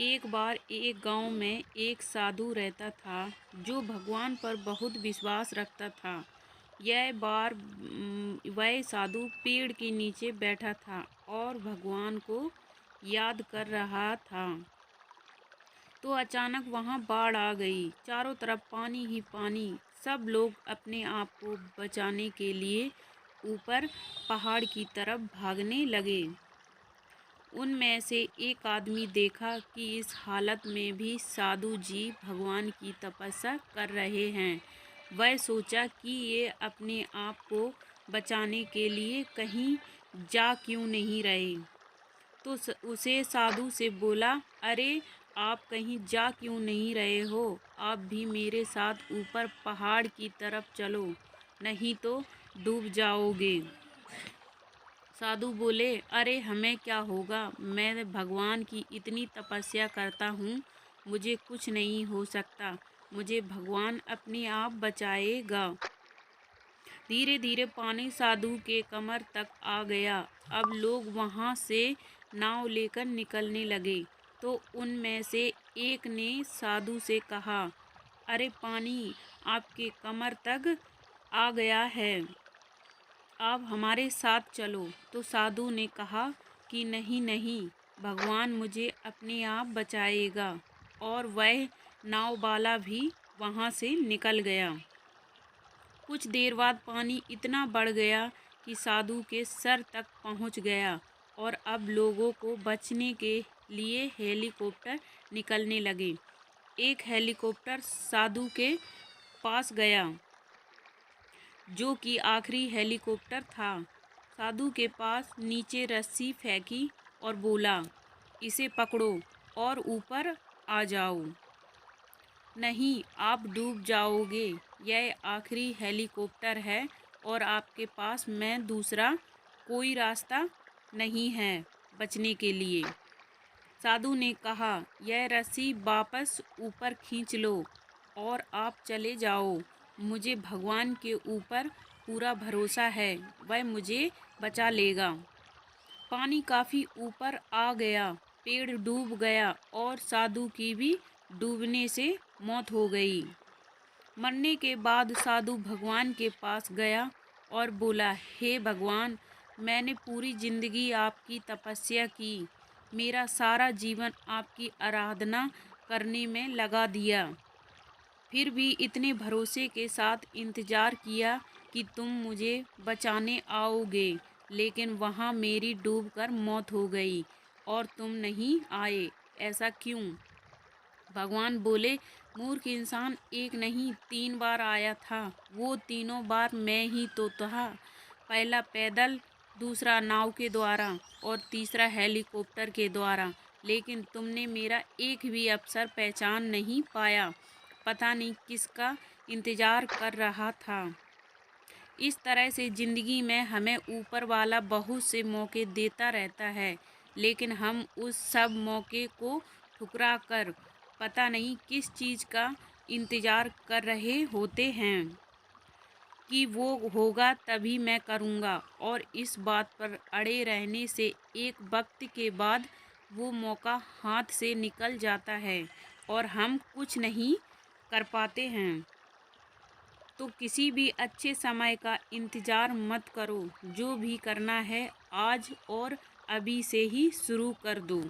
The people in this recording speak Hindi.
एक बार एक गांव में एक साधु रहता था जो भगवान पर बहुत विश्वास रखता था। वह साधु पेड़ के नीचे बैठा था और भगवान को याद कर रहा था। तो अचानक वहां बाढ़ आ गई। चारों तरफ पानी ही पानी। सब लोग अपने आप को बचाने के लिए ऊपर पहाड़ की तरफ भागने लगे। उनमें से एक आदमी देखा कि इस हालत में भी साधु जी भगवान की तपस्या कर रहे हैं। वह सोचा कि ये अपने आप को बचाने के लिए कहीं जा क्यों नहीं रहे। तो उसे साधु से बोला, अरे आप कहीं जा क्यों नहीं रहे हो? आप भी मेरे साथ ऊपर पहाड़ की तरफ चलो, नहीं तो डूब जाओगे। साधु बोले, अरे हमें क्या होगा, मैं भगवान की इतनी तपस्या करता हूँ, मुझे कुछ नहीं हो सकता, मुझे भगवान अपने आप बचाएगा। धीरे धीरे पानी साधु के कमर तक आ गया। अब लोग वहाँ से नाव लेकर निकलने लगे। तो उनमें से एक ने साधु से कहा, अरे पानी आपके कमर तक आ गया है, आप हमारे साथ चलो। तो साधु ने कहा कि नहीं नहीं, भगवान मुझे अपने आप बचाएगा। और वह नाव वाला भी वहाँ से निकल गया। कुछ देर बाद पानी इतना बढ़ गया कि साधु के सर तक पहुँच गया और अब लोगों को बचने के लिए हेलीकॉप्टर निकलने लगे। एक हेलीकॉप्टर साधु के पास गया, जो कि आखिरी हेलीकॉप्टर था। साधु के पास नीचे रस्सी फेंकी और बोला, इसे पकड़ो और ऊपर आ जाओ, नहीं आप डूब जाओगे। यह आखिरी हेलीकॉप्टर है और आपके पास में दूसरा कोई रास्ता नहीं है बचने के लिए। साधु ने कहा, यह रस्सी वापस ऊपर खींच लो और आप चले जाओ। मुझे भगवान के ऊपर पूरा भरोसा है, वह मुझे बचा लेगा। पानी काफ़ी ऊपर आ गया, पेड़ डूब गया और साधु की भी डूबने से मौत हो गई। मरने के बाद साधु भगवान के पास गया और बोला, हे भगवान, मैंने पूरी ज़िंदगी आपकी तपस्या की, मेरा सारा जीवन आपकी आराधना करने में लगा दिया, फिर भी इतने भरोसे के साथ इंतज़ार किया कि तुम मुझे बचाने आओगे, लेकिन वहाँ मेरी डूबकर मौत हो गई और तुम नहीं आए, ऐसा क्यों? भगवान बोले, मूर्ख इंसान, एक नहीं 3 बार आया था। वो तीनों बार मैं ही तो था। पहला पैदल, दूसरा नाव के द्वारा और तीसरा हेलीकॉप्टर के द्वारा। लेकिन तुमने मेरा एक भी अवसर पहचान नहीं पाया। पता नहीं किसका इंतज़ार कर रहा था। इस तरह से ज़िंदगी में हमें ऊपर वाला बहुत से मौके देता रहता है, लेकिन हम उस सब मौके को ठुकरा कर पता नहीं किस चीज़ का इंतज़ार कर रहे होते हैं कि वो होगा तभी मैं करूँगा, और इस बात पर अड़े रहने से एक वक्त के बाद वो मौका हाथ से निकल जाता है और हम कुछ नहीं कर पाते हैं। तो किसी भी अच्छे समय का इंतज़ार मत करो, जो भी करना है आज और अभी से ही शुरू कर दो।